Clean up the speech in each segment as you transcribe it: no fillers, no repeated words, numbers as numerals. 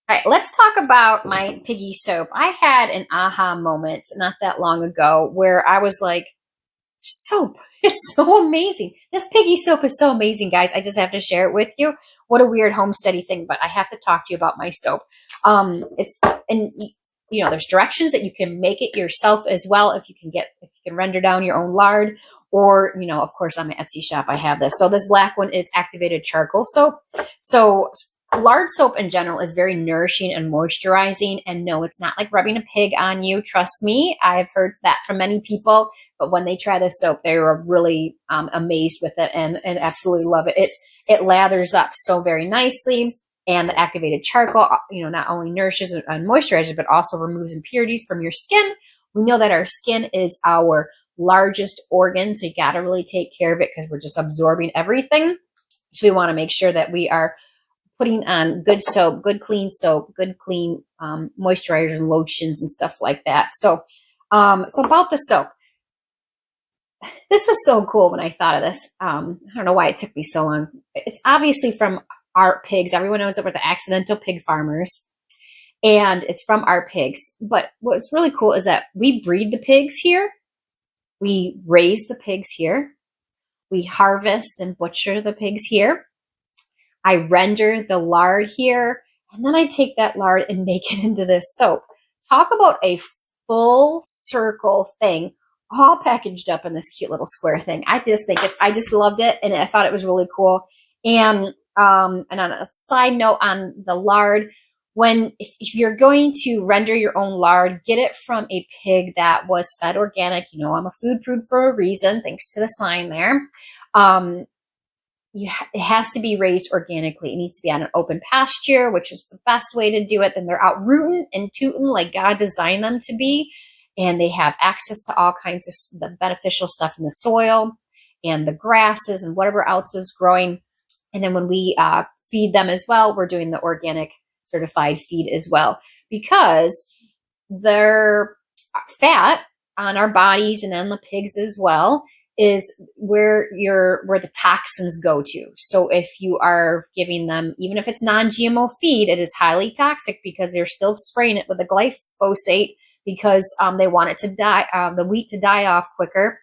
All right, let's talk about my piggy soap. I had an aha moment not that long ago where I was like, soap, it's so amazing. This piggy soap is so amazing, guys. I just have to share it with you. What a weird homesteady thing, but I have to talk to you about my soap. It's and there's directions that you can make it yourself as well if you can render down your own lard, or of course on my Etsy shop I have this. So this black one is activated charcoal soap. So lard soap in general is very nourishing and moisturizing. And no, it's not like rubbing a pig on you. Trust me, I've heard that from many people. But when they try this soap, they were really amazed with it and absolutely love it. It lathers up so very nicely. And the activated charcoal, not only nourishes and moisturizes, but also removes impurities from your skin. We know that our skin is our largest organ, so you got to really take care of it because we're just absorbing everything. So we want to make sure that we are putting on good soap, good clean moisturizers and lotions and stuff like that. So about the soap. This was so cool when I thought of this. I don't know why it took me so long. It's obviously from our pigs. Everyone knows that we're the accidental pig farmers, and it's from our pigs. But what's really cool is that we breed the pigs here. We raise the pigs here. We harvest and butcher the pigs here. I render the lard here, and then I take that lard and make it into this soap. Talk about a full circle thing, all packaged up in this cute little square thing. I just loved it, and I thought it was really cool. And on a side note on the lard, if you're going to render your own lard, get it from a pig that was fed organic. I'm a food prude for a reason, thanks to the sign there. It has to be raised organically. It needs to be on an open pasture, which is the best way to do it. Then they're out rooting and tooting like God designed them to be. And they have access to all kinds of the beneficial stuff in the soil and the grasses and whatever else is growing. And then when we feed them as well, we're doing the organic certified feed as well, because their fat on our bodies and on the pigs as well is where the toxins go to. So if you are giving them, even if it's non-GMO feed, it is highly toxic because they're still spraying it with a glyphosate because they want it to die, the wheat to die off quicker.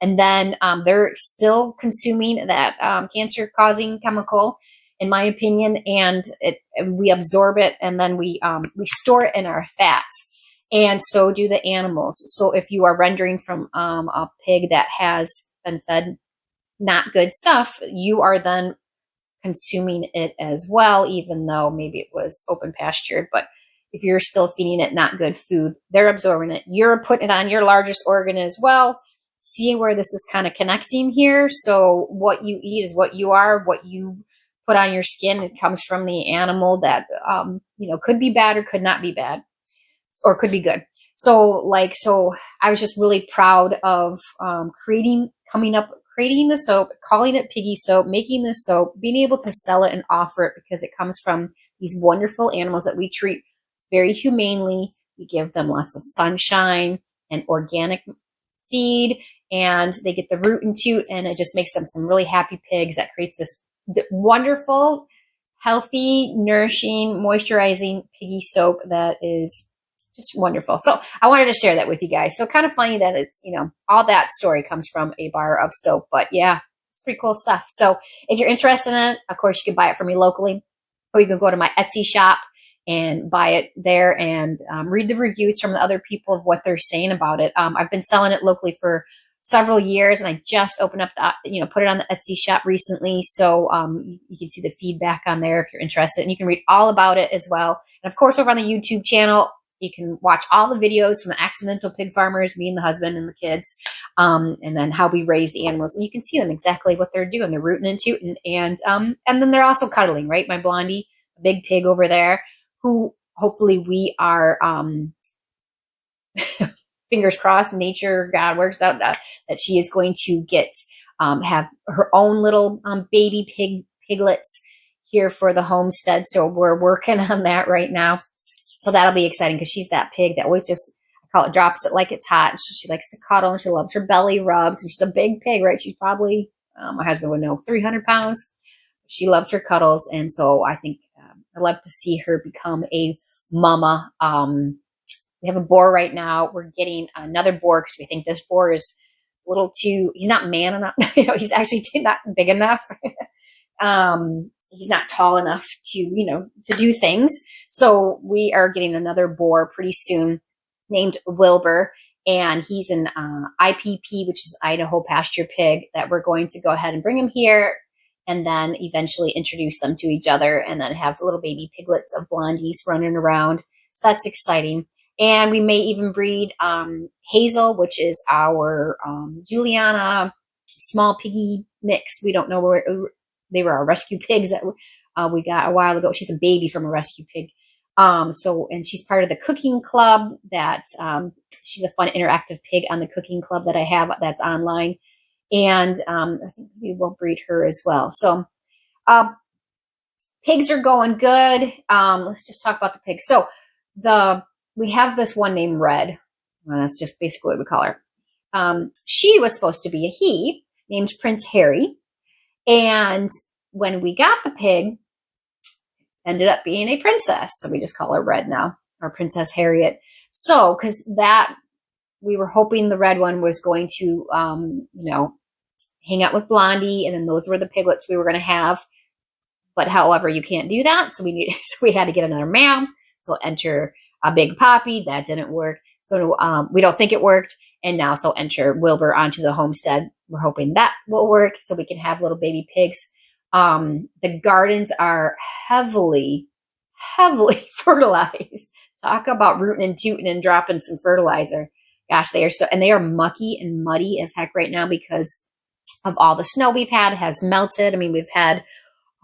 And then they're still consuming that cancer-causing chemical, in my opinion, and we absorb it, and then we store it in our fats. And so do the animals. So if you are rendering from a pig that has been fed not good stuff, you are then consuming it as well, even though maybe it was open pastured. But if you're still feeding it not good food, they're absorbing it. You're putting it on your largest organ as well. See where this is kind of connecting here. So what you eat is what you are, what you put on your skin. It comes from the animal that, could be bad or could not be bad, or could be good. So I was just really proud of creating the soap, calling it piggy soap, making the soap, being able to sell it and offer it because it comes from these wonderful animals that we treat very humanely. We give them lots of sunshine and organic feed, and they get the root and toot, and it just makes them some really happy pigs that creates this wonderful, healthy, nourishing, moisturizing piggy soap that is just wonderful. So I wanted to share that with you guys. So kind of funny that it's, all that story comes from a bar of soap, but yeah, it's pretty cool stuff. So if you're interested in it, of course you can buy it from me locally, or you can go to my Etsy shop and buy it there and read the reviews from the other people of what they're saying about it. I've been selling it locally for several years, and I just opened up put it on the Etsy shop recently. So you can see the feedback on there if you're interested, and you can read all about it as well. And of course, over on the YouTube channel, you can watch all the videos from the accidental pig farmers, me and the husband and the kids, and then how we raise the animals. And you can see them exactly what they're doing. They're rooting and tooting, and then they're also cuddling, right? My blondie, a big pig over there, who hopefully we are, fingers crossed, nature, God works out that she is going to have her own little baby piglets here for the homestead. So we're working on that right now. So that'll be exciting because she's that pig that always just, I call it, drops it like it's hot. So she likes to cuddle, and she loves her belly rubs. And she's a big pig, right? She's probably, my husband would know, 300 pounds. She loves her cuddles. And so I think I love to see her become a mama. We have a boar right now. We're getting another boar because we think this boar is a little too, he's not man enough. He's actually not big enough. He's not tall enough to, to do things. So we are getting another boar pretty soon named Wilbur. And he's an IPP, which is Idaho pasture pig, that we're going to go ahead and bring him here and then eventually introduce them to each other and then have little baby piglets of blondies running around. So that's exciting. And we may even breed Hazel, which is our Juliana small piggy mix. We don't know where they were our rescue pigs that we got a while ago. She's a baby from a rescue pig. And she's part of the cooking club that, she's a fun interactive pig on the cooking club that I have that's online. And, I think we will breed her as well. So, pigs are going good. Let's just talk about the pigs. So we have this one named Red. Well, that's just basically what we call her. She was supposed to be a he named Prince Harry. And when we got the pig, ended up being a princess. So we just call her Red now, or Princess Harriet. So, because we were hoping the red one was going to, hang out with Blondie, and then those were the piglets we were going to have. But however, you can't do that. So we had to get another male. So enter a Big Poppy. That didn't work. So we don't think it worked. And now, so enter Wilbur onto the homestead. We're hoping that will work so we can have little baby pigs. The gardens are heavily fertilized. Talk about rooting and tooting and dropping some fertilizer. Gosh, they are mucky and muddy as heck right now because of all the snow we've had. It has melted. I mean, we've had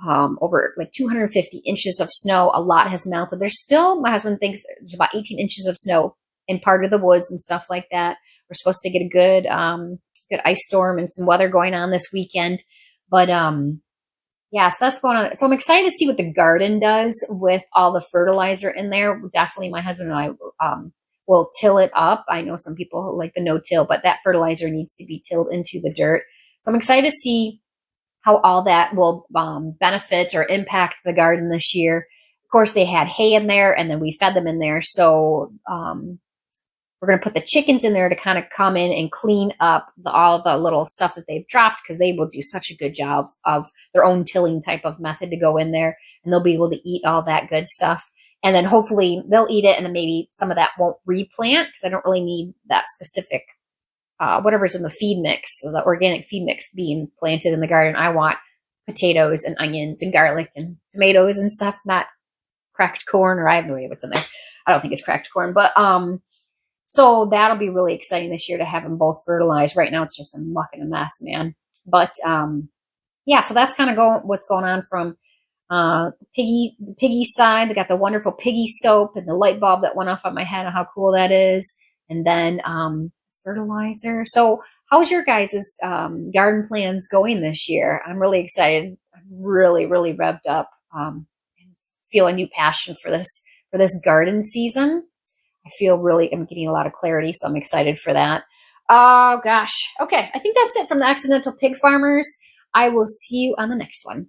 over like 250 inches of snow. A lot has melted. There's still, my husband thinks there's about 18 inches of snow in part of the woods and stuff like that. We're supposed to get a good ice storm and some weather going on this weekend. But, yeah, so that's going on. So I'm excited to see what the garden does with all the fertilizer in there. Definitely my husband and I will till it up. I know some people like the no-till, but that fertilizer needs to be tilled into the dirt. So I'm excited to see how all that will benefit or impact the garden this year. Of course, they had hay in there, and then we fed them in there. So we're going to put the chickens in there to kind of come in and clean up all the little stuff that they've dropped, because they will do such a good job of their own tilling type of method to go in there, and they'll be able to eat all that good stuff. And then hopefully they'll eat it, and then maybe some of that won't replant, because I don't really need that specific, whatever's in the feed mix, the organic feed mix being planted in the garden. I want potatoes and onions and garlic and tomatoes and stuff, not cracked corn, or I have no idea what's in there. I don't think it's cracked corn, but so that'll be really exciting this year to have them both fertilized. Right now it's just a muck and a mess, man. But yeah, so that's kind of what's going on from the piggy side. They got the wonderful piggy soap and the light bulb that went off on my head, and how cool that is. And then fertilizer. So how's your guys' garden plans going this year? I'm really excited. I'm really, really revved up. And feel a new passion for this garden season. I feel I'm getting a lot of clarity, so I'm excited for that. Oh, gosh. Okay, I think that's it from the Accidental Pig Farmers. I will see you on the next one.